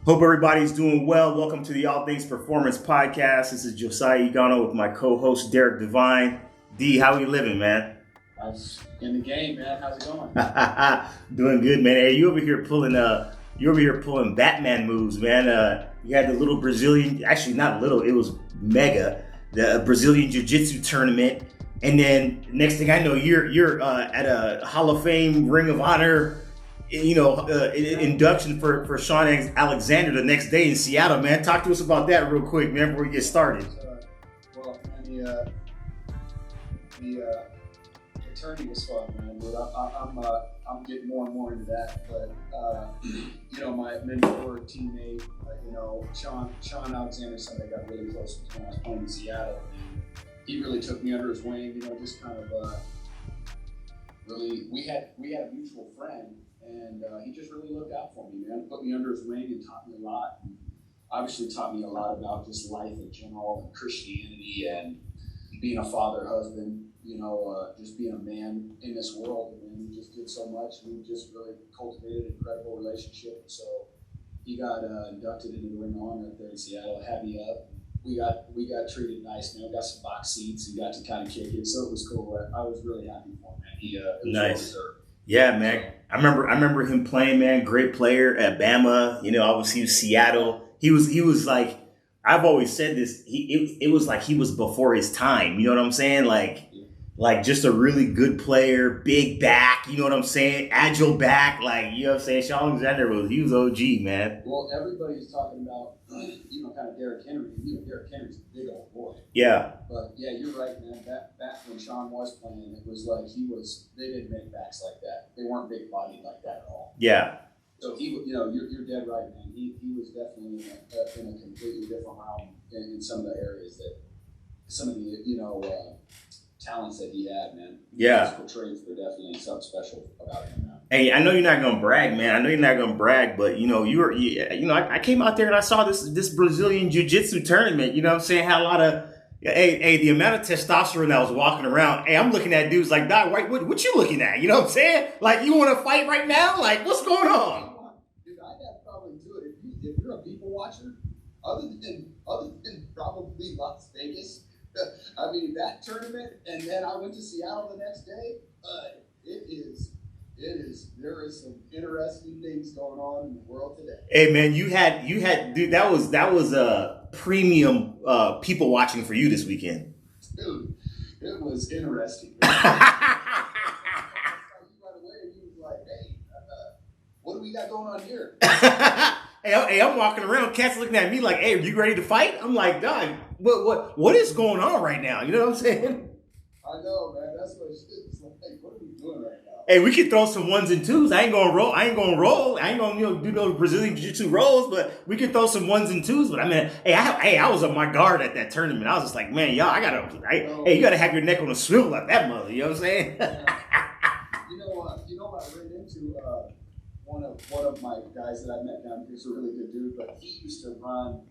Hope everybody's doing well. Welcome to the All Things Performance Podcast. This is Josiah Igano with my co-host Derek Devine. D, how you living, man? I was in the game, man. How's it going? Doing good, man. Hey, you over here pulling Batman moves, man. You had the little Brazilian, actually not little, it was mega, the Brazilian Jiu-Jitsu tournament. And then next thing I know, you're at a Hall of Fame Ring of Honor, induction for Sean Alexander the next day in Seattle, man. Talk to us about that real quick, man, before we get started. The attorney was fun, man. But I'm getting more and more into that. But my mentor, teammate, Sean Alexander, somebody I got really close with when I was playing in Seattle. And he really took me under his wing. Just kind of really we had a mutual friend. And he just really looked out for me, man. Put me under his wing and taught me a lot. And obviously taught me a lot about just life in general and Christianity and being a father, husband, just being a man in this world. And he just did so much. We just really cultivated an incredible relationship. So he got inducted into the Ring of Honor up there in Seattle, had me up. We got treated nice, man. We got some box seats and got to kind of kick it. So it was cool. I was really happy for him, man. It was well deserved. Yeah, man. I remember him playing, man. Great player at Bama. Obviously he was Seattle. He was like, I've always said this. It was like he was before his time. You know what I'm saying? Like just a really good player, big back. You know what I'm saying? Agile back. Like, you know what I'm saying? Sean Alexander was OG, man. Well, everybody's talking about kind of Derrick Henry. Derrick Henry's a big old boy. Yeah. But yeah, you're right, man. Back when Sean was playing, it was like they didn't make backs like that. They weren't big bodied like that at all. Yeah. So you're dead right, man. He was definitely in a completely different realm in some of the areas that some of the talents that he had, man. Yeah. Physical traits were definitely something special about him, man. Hey, I know you're not gonna brag, man. But I came out there and I saw this Brazilian Jiu-Jitsu tournament. You know what I'm saying? Had a lot of the amount of testosterone that was walking around. Hey, I'm looking at dudes like, Doc, what you looking at? You know what I'm saying? Like, you want to fight right now? Like, what's going on? Dude, I'd probably do it if you're a people watcher. Other than probably Las Vegas. I mean, that tournament, and then I went to Seattle the next day. There is some interesting things going on in the world today. Hey, man, you had, dude, that was a premium people watching for you this weekend. Dude, it was interesting. What do we got going on here? Hey, I'm walking around, cats looking at me like, hey, are you ready to fight? I'm like, God, what is going on right now? You know what I'm saying? I know, man. That's what it's like. Hey, what are we doing right now? Hey, we could throw some ones and twos. I ain't gonna roll. I ain't gonna do no Brazilian Jiu-Jitsu rolls, but we could throw some ones and twos. But I mean, I was on my guard at that tournament. I was just like, man, y'all, you gotta have your neck on a swivel like that mother. You know what I'm saying? You know what I ran into? One of my guys that I met down here, he's a really good dude, but he used to run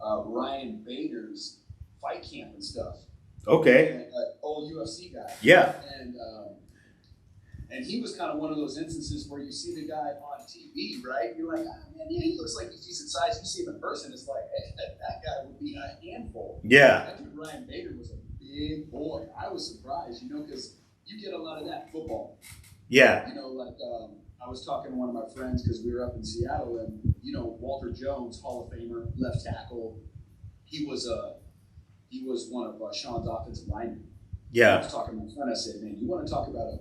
Ryan Bader's fight camp and stuff. Okay. Old UFC guy. Yeah. And he was kind of one of those instances where you see the guy on TV, right? You're like, man, yeah, he looks like he's decent size. You see him in person, it's like, hey, that guy would be a handful. Yeah. That dude Ryan Bader was a big boy. I was surprised, because you get a lot of that in football. Yeah. I was talking to one of my friends because we were up in Seattle, and Walter Jones, Hall of Famer, left tackle. He was one of Sean's offensive linemen. Yeah. I was talking to my friend. I said, "Man, you want to talk about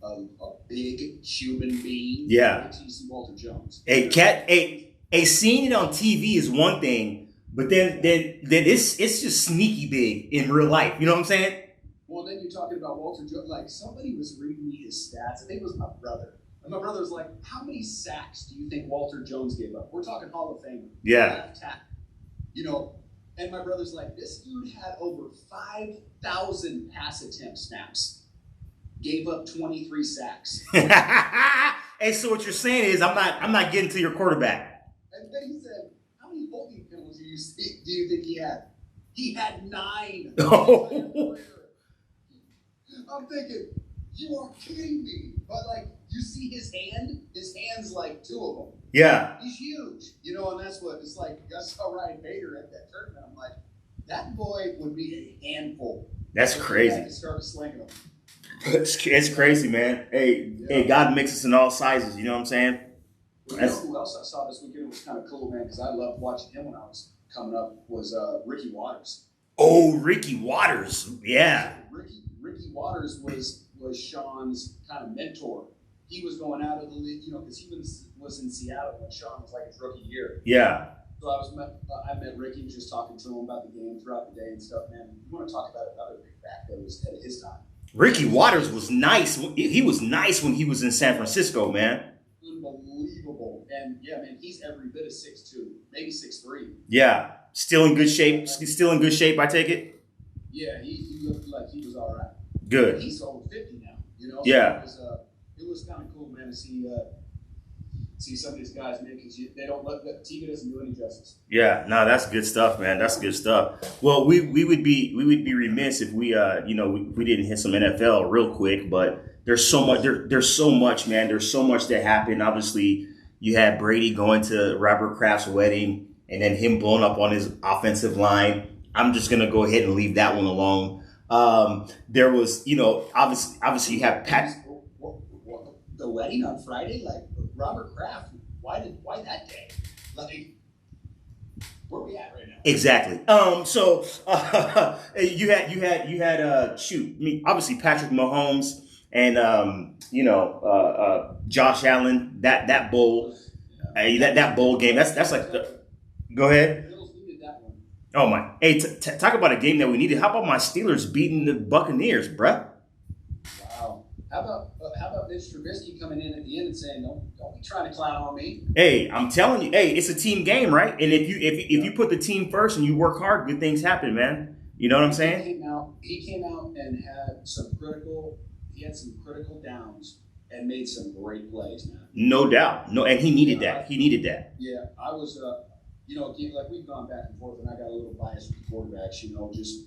a big human being? Yeah. Wait till you see Walter Jones." Seeing it on TV is one thing, but then it's just sneaky big in real life. You know what I'm saying? Well, then you're talking about Walter Jones. Like, somebody was reading me his stats. I think it was my brother. And my brother was like, how many sacks do you think Walter Jones gave up? We're talking Hall of Famer. Yeah. Left tackle. And my brother's like, this dude had over 5,000 pass attempt snaps. Gave up 23 sacks. Hey, so what you're saying is I'm not getting to your quarterback. And then he said, how many holding penalties do you think he had? He had 9. Oh. I'm thinking, you are kidding me. But, you see his hand? His hand's like 2 of them. Yeah. He's huge. And that's what it's like. I saw Ryan Bader at that tournament. I'm like, that boy would be a handful. That's crazy. To start slinging them. It's crazy, man. Hey, God mixes in all sizes. You know what I'm saying? Well, you know who else I saw this weekend? It was kind of cool, man, because I loved watching him when I was coming up. Was Ricky Waters. Oh, Ricky Waters. Yeah. Ricky Waters was Sean's kind of mentor. He was going out of the league, because he was in Seattle when Sean was like his rookie year. Yeah. So I met Ricky, was just talking to him about the game throughout the day and stuff, man. You want to talk about another big back that was ahead of his time. Ricky Waters was nice. He was nice when he was in San Francisco, man. Unbelievable. And, yeah, man, he's every bit of 6'2", maybe 6'3". Yeah. Still in good shape. Still in good shape, I take it? Yeah, he looked like he was all right. Good. He's over 50 now, Yeah. So it was kind of cool, man, to see some of these guys, man, because they don't let the TV doesn't do any justice. Yeah, no, that's good stuff, man. That's good stuff. Well, we would be remiss if we we didn't hit some NFL real quick, but there's so much there's so much, man. There's so much that happened. Obviously, you had Brady going to Robert Kraft's wedding and then him blowing up on his offensive line. I'm just gonna go ahead and leave that one alone. There was, obviously you have Pat. The wedding on Friday, like Robert Kraft. Why that day? Like, where are we at right now? Exactly. So you had obviously Patrick Mahomes and Josh Allen. That bowl, that bowl game. That's like the. Go ahead. Oh my! Hey, talk about a game that we needed. How about my Steelers beating the Buccaneers, bruh? Wow. How about Mitch Trubisky coming in at the end and saying, "Don't be trying to clown on me." Hey, I'm telling you, it's a team game, right? And if you put the team first and you work hard, good things happen, man. You know what I'm saying? He came out and had some critical downs and made some great plays, man. No doubt. No, and he needed that. He needed that. Yeah, I was. Like we've gone back and forth, and I got a little bias with the quarterbacks.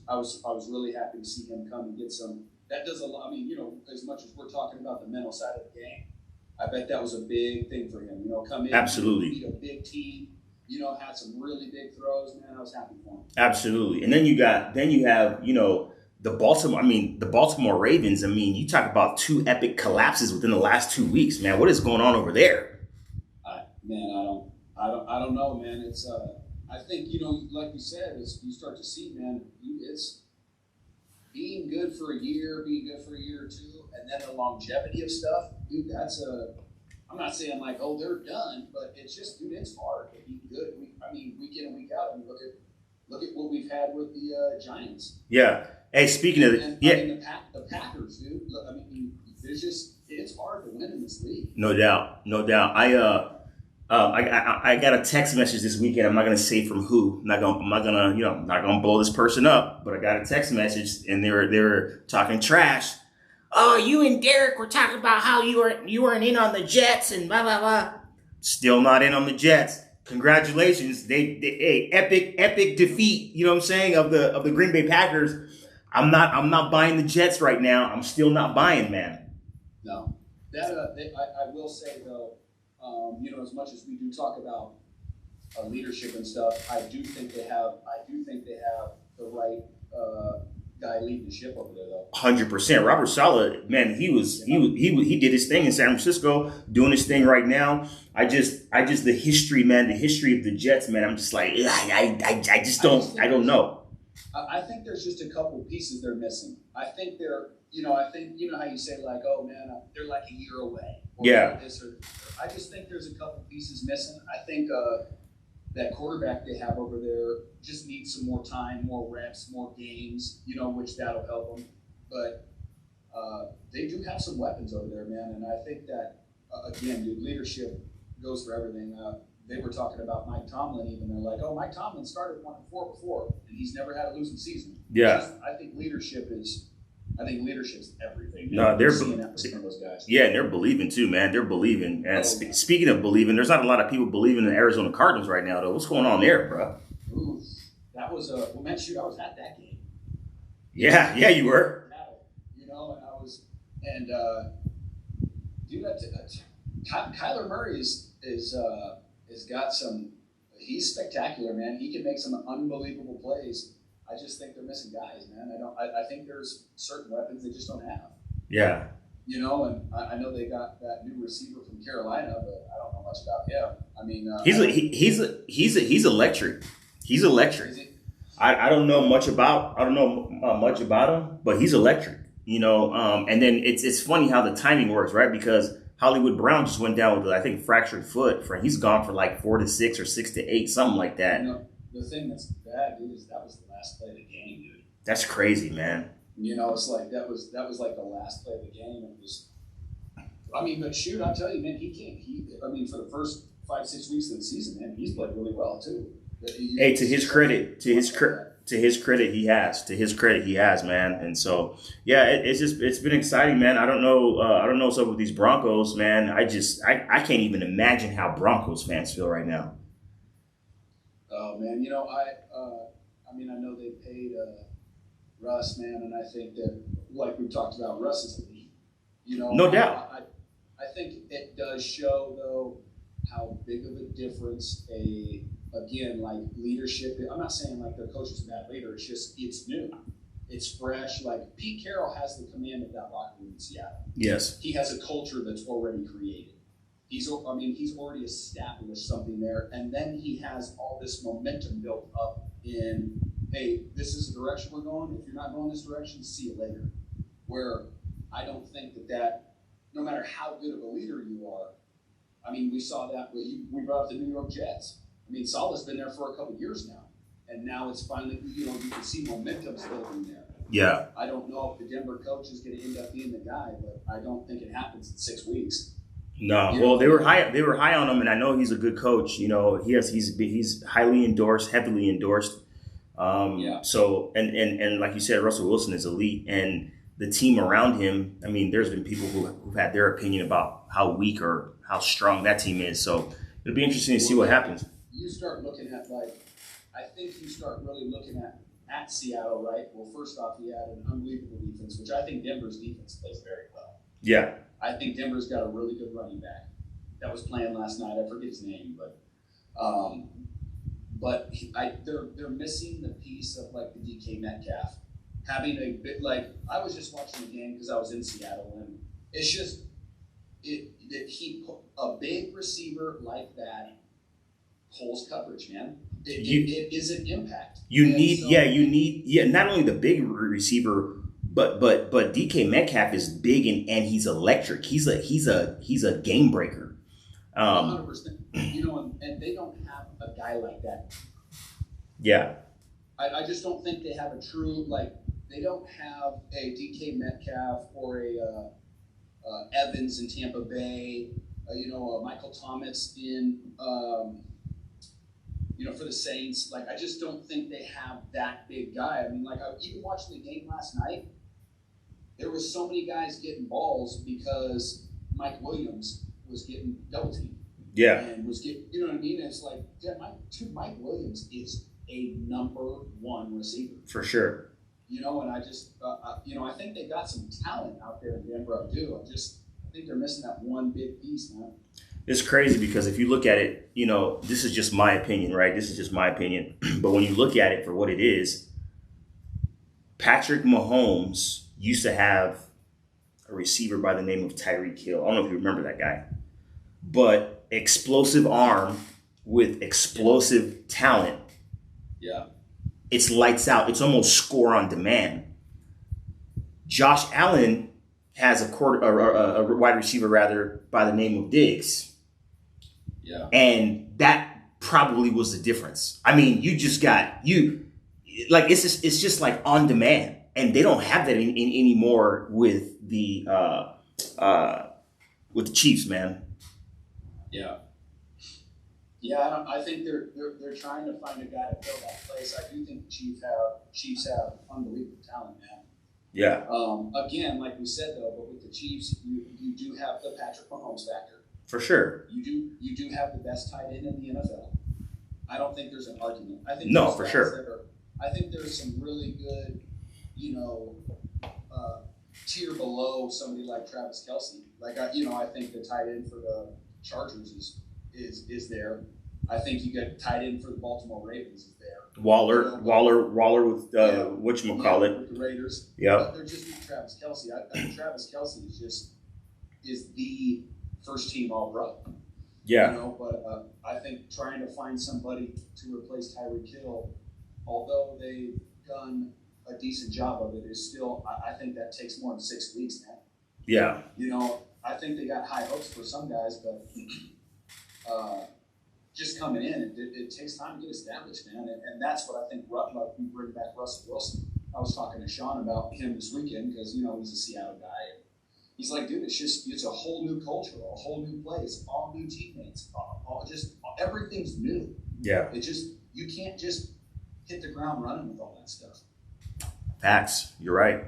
I was really happy to see him come and get some. That does a lot. I mean, as much as we're talking about the mental side of the game, I bet that was a big thing for him. Come in, absolutely, beat a big team. Had some really big throws. Man, I was happy for him. Absolutely, and then you have the Baltimore Ravens. I mean, you talk about two epic collapses within the last 2 weeks, man. What is going on over there? I don't know, man. It's I think like you said, you start to see, man. It's being good for a year or two, and then the longevity of stuff, dude. I'm not saying like, oh, they're done, but it's just, dude, it's hard to be good. Week in and week out. I mean, look at what we've had with the Giants. Yeah. Hey, speaking of the Packers, dude. I mean, it's hard to win in this league. No doubt. I got a text message this weekend. I'm not gonna say from who. I'm not gonna blow this person up. But I got a text message, and they were talking trash. Oh, you and Derek were talking about how you weren't in on the Jets and blah blah blah. Still not in on the Jets. Congratulations, they epic defeat. You know what I'm saying, of the Green Bay Packers. I'm not buying the Jets right now. I'm still not buying, man. No, I will say though. As much as we do talk about leadership and stuff, I do think they have the right guy leading the ship over there, though. 100%. Robert Saleh, man, he did his thing in San Francisco, doing his thing right now. I just the history of the Jets, man. I'm just like, I don't know. I think there's just a couple pieces they're missing. I think they're. I think how you say like, oh man, they're like a year away. Yeah. I just think there's a couple pieces missing. I think that quarterback they have over there just needs some more time, more reps, more games. Which that'll help them. But they do have some weapons over there, man. And I think that again, dude, leadership goes for everything. They were talking about Mike Tomlin. Even they're like, oh, Mike Tomlin started 1-4 before, and he's never had a losing season. Yeah. I think leadership's everything. No, they're seeing that with those guys. Yeah, and they're believing too, man. They're believing. And speaking of believing, there's not a lot of people believing in the Arizona Cardinals right now, though. What's going on there, bro? Ooh, that was man, shoot, I was at that game. Yeah, you were. And I was, and dude, Kyler Murray is got some he's spectacular, man. He can make some unbelievable plays. I just think they're missing guys, man. I think there's certain weapons they just don't have. Yeah. You know, and I know they got that new receiver from Carolina, but I don't know much about him. I mean, he's electric. He's electric. I don't know much about much about him, but he's electric. You know, and then it's funny how the timing works, right? Because Hollywood Brown just went down with, I think, fractured foot. He's gone for like 4 to 6 or 6 to 8, something like that. You know, the thing that's bad, dude, is that was the last play of the game, dude. That's crazy, man. You know, it's like that was like the last play of the game. It was, I mean, but shoot, I'll tell you, man, I mean, for the first 5-6 weeks of the season, man, he's played really well too. Hey, to his credit, he has, man. And so, yeah, it's been exciting, man. I don't know what's up with these Broncos, man. I can't even imagine how Broncos fans feel right now. Oh man, you know, I mean, I know they paid Russ, man, and I think that, like we talked about, Russ is elite. You know, no doubt. I think it does show though how big of a difference like leadership. I'm not saying like their coach is a bad leader. It's just it's new, it's fresh. Like Pete Carroll has the command of that locker room in Seattle. Yes, he has a culture that's already created. He's already established something there, and then he has all this momentum built up in, hey, this is the direction we're going. If you're not going this direction, see you later. Where I don't think that no matter how good of a leader you are, I mean, we saw that we brought up the New York Jets. I mean, Saleh's been there for a couple years now, and now it's finally, you know, you can see momentum's building there. Yeah. I don't know if the Denver coach is going to end up being the guy, but I don't think it happens in 6 weeks. No, well, they were high on him, and I know he's a good coach. You know, he's heavily endorsed. Yeah. So and like you said, Russell Wilson is elite, and the team around him. I mean, there's been people who've had their opinion about how weak or how strong that team is. So it'll be interesting to see what happens. You start looking at I think you start really looking at Seattle, right? Well, first off, he had an unbelievable defense, which I think Denver's defense plays very well. Yeah. I think Denver's got a really good running back that was playing last night. I forget his name, but they're missing the piece of like the DK Metcalf having a bit like I was just watching the game because I was in Seattle, and it's just a big receiver like that pulls coverage, man. It is an impact. You need not only the big receiver. But DK Metcalf is big and he's electric. He's a game breaker. 100%. You know, and they don't have a guy like that. Yeah. I just don't think they have a true they don't have a DK Metcalf or a Evans in Tampa Bay. Michael Thomas in for the Saints. I just don't think they have that big guy. I mean, even watching the game last night. There were so many guys getting balls because Mike Williams was getting double teamed. Yeah. And was getting, you know what I mean? It's like, Mike Williams is a number one receiver. For sure. And I just, I think they got some talent out there in Denver. I do. I think they're missing that one big piece, man. It's crazy because if you look at it, this is just my opinion, right? This is just my opinion. But when you look at it for what it is, Patrick Mahomes used to have a receiver by the name of Tyreek Hill. I don't know if you remember that guy. But explosive arm with explosive talent. Yeah. It's lights out. It's almost score on demand. Josh Allen has a wide receiver by the name of Diggs. Yeah. And that probably was the difference. I mean, you just got it's just like on demand. And they don't have that anymore with the Chiefs, man. Yeah. Yeah, I think they're trying to find a guy to fill that place. I do think the Chiefs have unbelievable talent, man. Yeah. Again, like we said though, but with the Chiefs, you do have the Patrick Mahomes factor. For sure. You do have the best tight end in the NFL. I don't think there's an argument. I think for sure. I think there's some really good. Tier below somebody like Travis Kelce. I think the tight end for the Chargers is there. I think you get tied in for the Baltimore Ravens is there. Waller with whatchamacallit. With the Raiders. Yeah. But they're just with Travis Kelce. I think Travis Kelce is the first team All Pro. Yeah. But I think trying to find somebody to replace Tyreek Hill, although they've done a decent job of it, is still, I think that takes more than 6 weeks, man. Yeah. I think they got high hopes for some guys, but just coming in, it takes time to get established, man. And that's what I think, like we bring back Russell Wilson. I was talking to Sean about him this weekend because, he's a Seattle guy. And he's like, dude, it's a whole new culture, a whole new place, all new teammates, everything's new. Yeah. You can't just hit the ground running with all that stuff. Facts. You're right.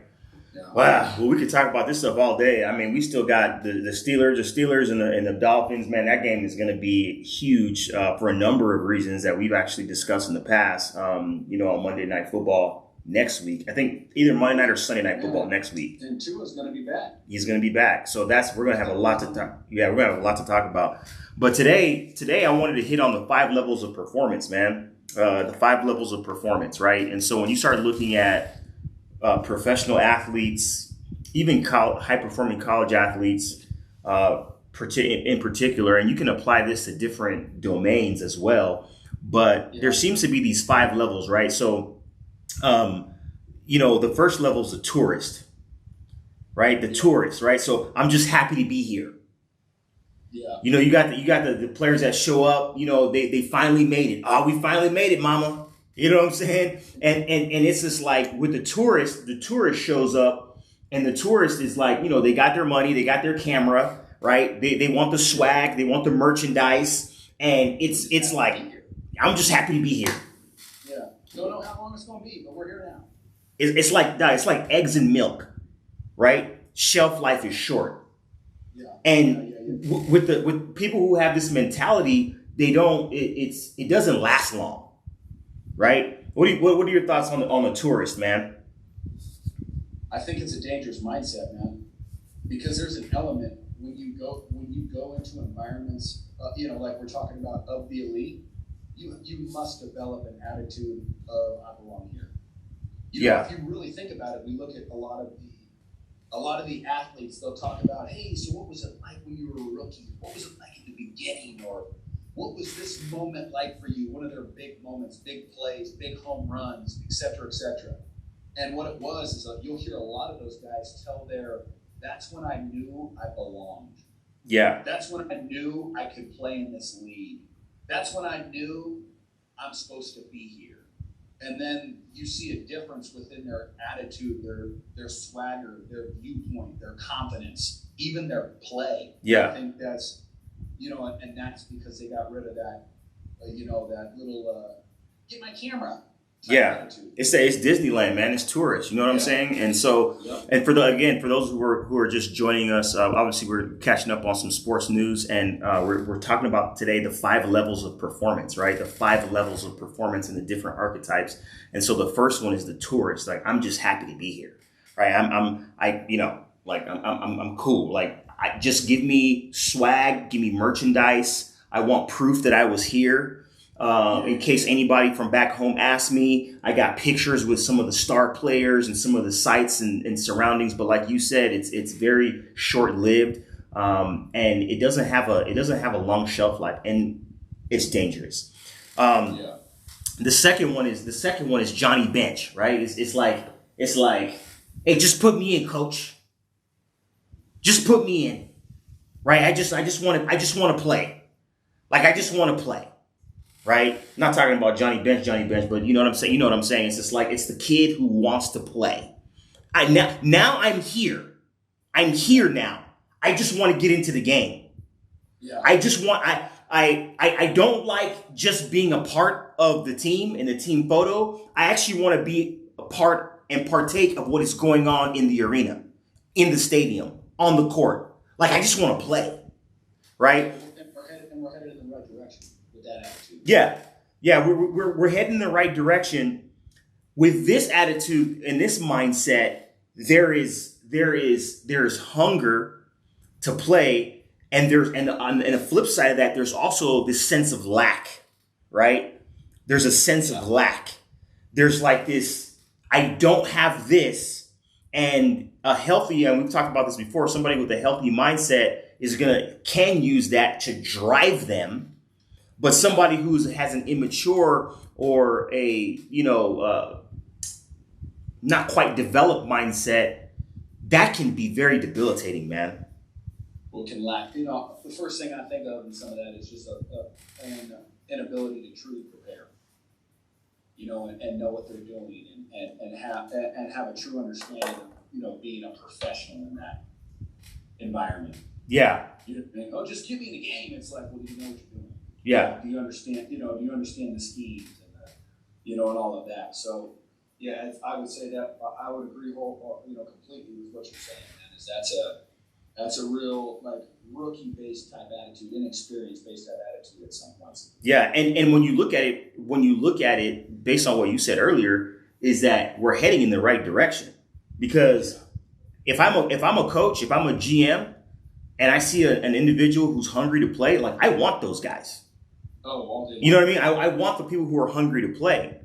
Yeah. Wow. Well, we could talk about this stuff all day. I mean, we still got the Steelers and the Dolphins. Man, that game is going to be huge for a number of reasons that we've actually discussed in the past. On Monday Night Football next week. I think either Monday night or Sunday Night Football next week. And Tua's going to be back. He's going to be back. So we're going to have a lot to talk. Yeah, we're going to have a lot to talk about. But today I wanted to hit on the 5 levels of performance, man. The 5 levels of performance, right? And so when you start looking at professional athletes, even high-performing college athletes in particular, and you can apply this to different domains as well, but there seems to be these 5 levels, right? So, the first level is the tourist, right? The tourist, right? So I'm just happy to be here. Yeah. You got the players that show up, they finally made it. Oh, we finally made it, mama. You know what I'm saying? And it's just like with the tourist shows up and the tourist is like, they got their money, they got their camera, right? They want the swag, they want the merchandise. And it's like, I'm just happy to be here. Yeah. Don't know how long it's going to be, but we're here now. It's like eggs and milk, right? Shelf life is short. Yeah. And with people who have this mentality, it doesn't last long. Right? What are your thoughts on the tourist, man? I think it's a dangerous mindset, man, because there's an element when you go into environments, like we're talking about of the elite, you must develop an attitude of I belong here. If you really think about it, we look at a lot of the athletes. They'll talk about, hey, so what was it like when you were a rookie? What was it like at the beginning, or what was this moment like for you? One of their big moments, big plays, big home runs, et cetera, et cetera. And what it was is you'll hear a lot of those guys tell that's when I knew I belonged. Yeah. That's when I knew I could play in this league. That's when I knew I'm supposed to be here. And then you see a difference within their attitude, their swagger, their viewpoint, their confidence, even their play. Yeah. I think that's, and that's because they got rid of that, that little, get my camera. Yeah. It's Disneyland, man. It's tourists. You know what I'm saying? And so, and for those who are just joining us, obviously we're catching up on some sports news, and we're talking about today the 5 levels of performance, right? The 5 levels of performance and the different archetypes. And so the first one is the tourist. Like, I'm just happy to be here, right? I'm cool. Like, just give me swag, give me merchandise. I want proof that I was here. In case anybody from back home asks me, I got pictures with some of the star players and some of the sites and surroundings. But like you said, it's very short lived, and it doesn't have a long shelf life, and it's dangerous. The second one is Johnny Bench, right? It's like, hey, just put me in, coach. Just put me in, right? I just want to play. Like, I just want to play. Right? Not talking about Johnny Bench, but you know what I'm saying? You know what I'm saying? It's just like, it's the kid who wants to play. Now I'm here. I'm here now. I just want to get into the game. Yeah. I don't like just being a part of the team in the team photo. I actually want to be a part and partake of what is going on in the arena, in the stadium, on the court. Like, I just want to play. Right? And we're headed in the right direction with that attitude. Yeah, we're heading in the right direction. With this attitude and this mindset, there is hunger to play, and on the flip side of that, there's also this sense of lack, right? There's a sense of lack. There's like this, I don't have this. And a healthy, and we've talked about this before, somebody with a healthy mindset can use that to drive them. But somebody who has an immature or a, not quite developed mindset, that can be very debilitating, man. Well, can lack. The first thing I think of in some of that is just an inability to truly prepare. And know what they're doing, and have a true understanding of, being a professional in that environment. Yeah. You don't think, oh, just give me the game. It's like, well, do you know what you're doing? Yeah. Do you understand? Do you understand the schemes and and all of that? So, yeah, I would say that I would agree completely with what you're saying, man. That's a real rookie-based type attitude, inexperience-based type attitude at some points. Yeah, and when you look at it based on what you said earlier, is that we're heading in the right direction. Because if I'm a coach, if I'm a GM, and I see an individual who's hungry to play, like, I want those guys. Oh, all day long. You know what I mean? I want the people who are hungry to play.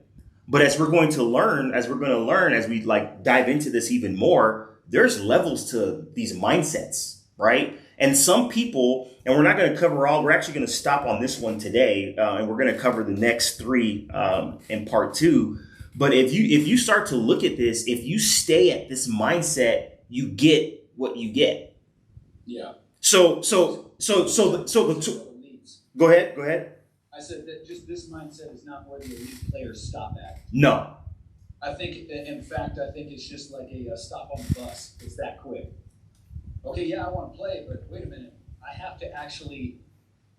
But as we're going to learn, as we dive into this even more, there's levels to these mindsets, right? And some people, and we're not going to cover all, we're actually going to stop on this one today, and we're going to cover the next three in part 2. But if you start to look at this, if you stay at this mindset, you get what you get. Yeah. So go ahead. I said that just this mindset is not where the elite players stop at. No. I think it's just like a stop on the bus. It's that quick. Okay, yeah, I want to play, but wait a minute. I have to actually,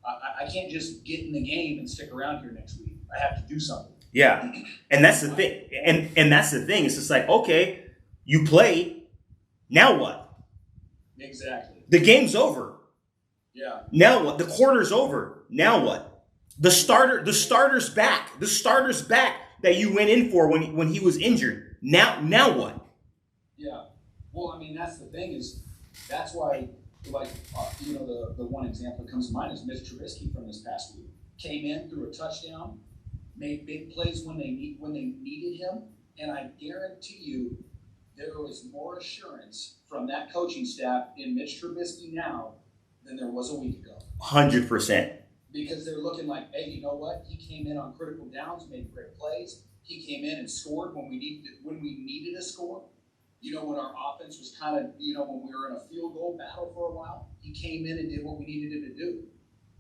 I can't just get in the game and stick around here next week. I have to do something. Yeah. And that's the thing. And that's the thing. It's just like, okay, you played. Now what? Exactly. The game's over. Yeah. Now what? The quarter's over. Now what? The starter's back. The starter's back that you went in for when he was injured. Now what? Yeah. Well, I mean, that's the thing is, that's why, the one example that comes to mind is Mitch Trubisky from this past week. Came in, threw a touchdown, made big plays when they needed him, and I guarantee you there was more assurance from that coaching staff in Mitch Trubisky now than there was a week ago. 100%. Because they're looking like, hey, you know what? He came in on critical downs, made great plays. He came in and scored when we needed a score. When our offense was kind of, when we were in a field goal battle for a while, he came in and did what we needed him to do.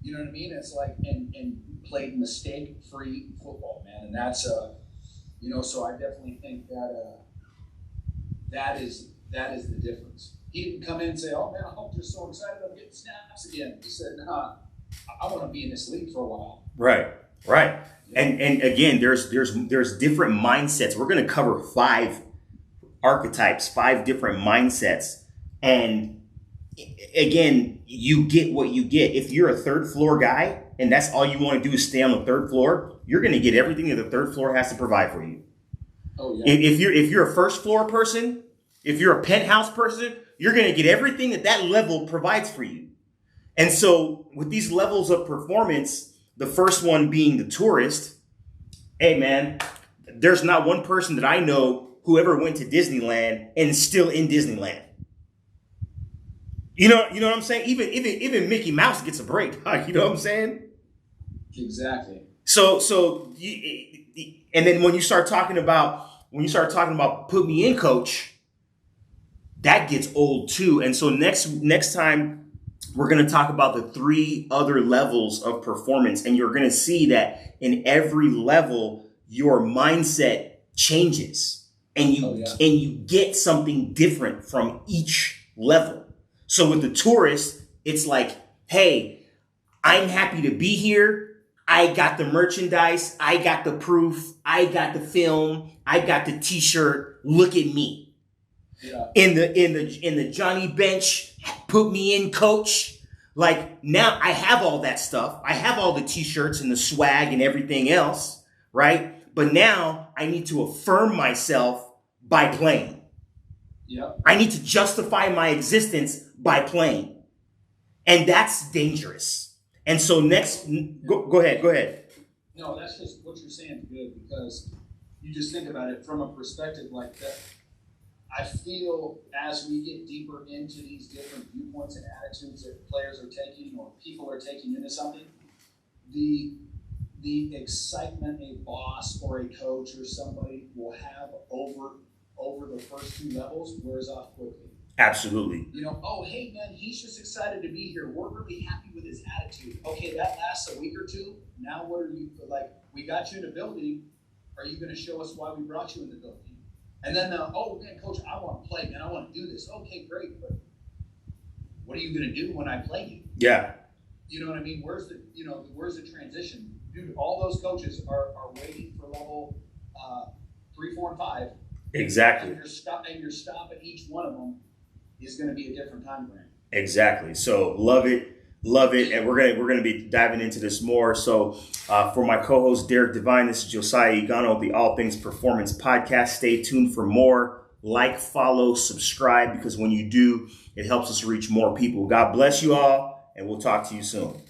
You know what I mean? It's like, and played mistake-free football, man. And that's, so I definitely think that that is the difference. He didn't come in and say, oh man, I'm just so excited I'm getting snaps again. He said, nah, I want to be in this league for a while. Right. And again, there's different mindsets. We're going to cover 5 archetypes, 5 different mindsets. And again, you get what you get. If you're a third floor guy and that's all you want to do is stay on the third floor, you're going to get everything that the third floor has to provide for you. Oh, yeah. If you're a first floor person, if you're a penthouse person, you're going to get everything that level provides for you. And so with these levels of performance, the first one being the tourist, hey man, there's not one person that I know who ever went to Disneyland and is still in Disneyland. You know what I'm saying? Even Mickey Mouse gets a break. You know what I'm saying? Exactly. So and then when you start talking about put me in, coach, that gets old too. And so next time we're going to talk about the 3 other levels of performance, and you're going to see that in every level your mindset changes, and you get something different from each level. So with the tourist, it's like, hey, I'm happy to be here. I got the merchandise. I got the proof. I got the film. I got the t-shirt. Look at me. Yeah. In the Johnny bench, put me in, coach. Like, now I have all that stuff. I have all the t-shirts and the swag and everything else, right? But now I need to affirm myself by playing. Yeah. I need to justify my existence by playing. And that's dangerous. And so next, go ahead. No, that's just what you're saying is good, because you just think about it from a perspective like that. I feel as we get deeper into these different viewpoints and attitudes that players are taking or people are taking into something, the excitement a boss or a coach or somebody will have over the first two levels wears off quickly. Absolutely. You know, oh, hey, man, he's just excited to be here. We're really happy with his attitude. Okay, that lasts a week or two. Now what are you, like, we got you in the building. Are you going to show us why we brought you in the building? And then, oh, man, coach, I want to play, man. I want to do this. Okay, great. But what are you going to do when I play you? Yeah. You know what I mean? Where's the transition? Dude, all those coaches are waiting for level 3, 4, and 5. Exactly. And your stop at each one of them is going to be a different time frame. Exactly. So love it, and we're gonna be diving into this more. So for my co-host Derek Devine, this is Josiah Igano of the All Things Performance Podcast. Stay tuned for more. Like, follow, subscribe, because when you do, it helps us reach more people. God bless you all, and we'll talk to you soon.